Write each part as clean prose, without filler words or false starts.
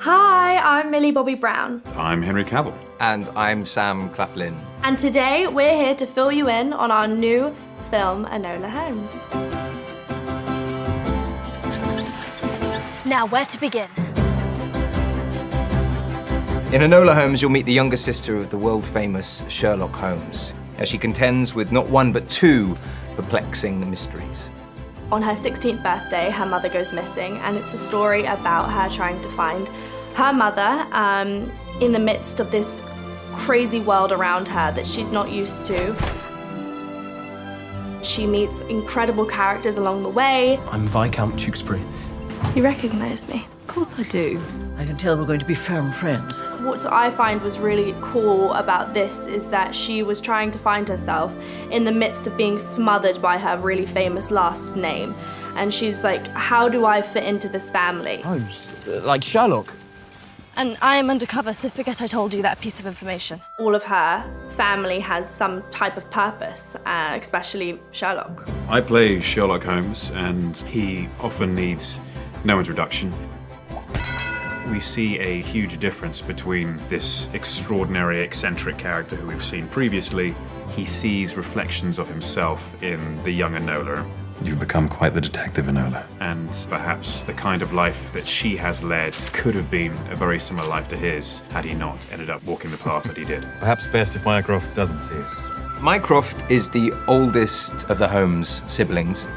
Hi, I'm Millie Boby Brown. I'm Henry Cavill. And I'm Sam Claflin. And today we're here to fill you in on our new film, Enola Holmes. Now, where to begin? In Enola Holmes, you'll meet the younger sister of the world-famous Sherlock Holmes, as she contends with not one but two perplexing mysteries. On her 16th birthday, her mother goes missing, and it's a story about her trying to find her mother in the midst of this crazy world around her that she's not used to. She meets incredible characters along the way. I'm Viscount Tewkesbury. You recognize me? Of course I do. I can tell we're going to be firm friends. What I find was really cool about this is that she was trying to find herself in the midst of being smothered by her really famous last name. And she's like, how do I fit into this family? Holmes? Like Sherlock? And I am undercover, so forget I told you that piece of information. All of her family has some type of purpose, especially Sherlock. I play Sherlock Holmes, and he often needs no introduction. We see a huge difference between this extraordinary, eccentric character who we've seen previously. He sees reflections of himself in the young Enola. You've become quite the detective, Enola. And perhaps the kind of life that she has led could have been a very similar life to his had he not ended up walking the path that he did. Perhaps best if Mycroft doesn't see it. Mycroft is the oldest of the Holmes siblings.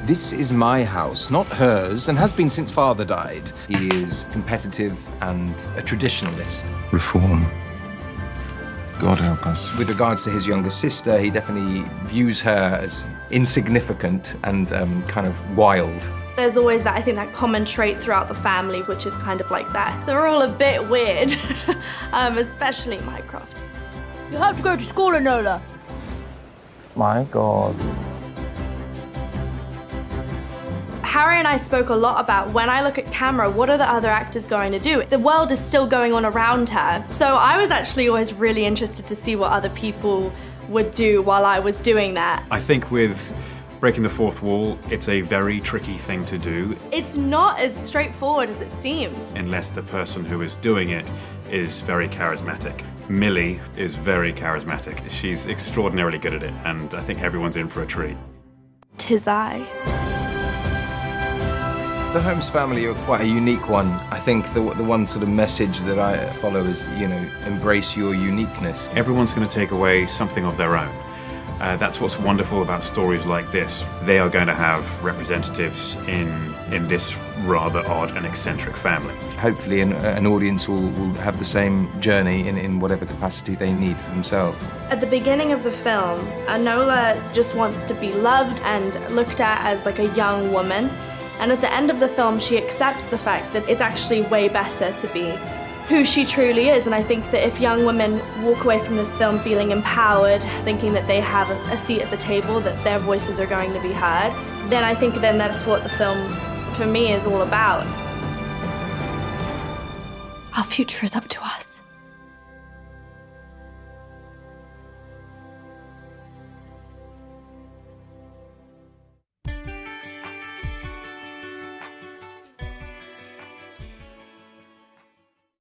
This is my house, not hers, and has been since father died. He is competitive and a traditionalist. Reform. God help us. With regards to his younger sister, he definitely views her as insignificant and kind of wild. There's always that, I think, that common trait throughout the family, which is kind of like that. They're all a bit weird, especially Mycroft. You have to go to school, Enola. My God. Harry and I spoke a lot about, when I look at camera, what are the other actors going to do? The world is still going on around her. So I was actually always really interested to see what other people would do while I was doing that. I think with breaking the fourth wall, it's a very tricky thing to do. It's not as straightforward as it seems. Unless the person who is doing it is very charismatic. Millie is very charismatic. She's extraordinarily good at it, and I think everyone's in for a treat. 'Tis I. The Holmes family are quite a unique one. I think the one sort of message that I follow is, you know, embrace your uniqueness. Everyone's going to take away something of their own. That's what's wonderful about stories like this. They are going to have representatives in this rather odd and eccentric family. Hopefully an audience will have the same journey in whatever capacity they need for themselves. At the beginning of the film, Enola just wants to be loved and looked at as like a young woman. And at the end of the film, she accepts the fact that it's actually way better to be who she truly is. And I think that if young women walk away from this film feeling empowered, thinking that they have a seat at the table, that their voices are going to be heard, then I think then that's what the film, for me, is all about. Our future is up to us.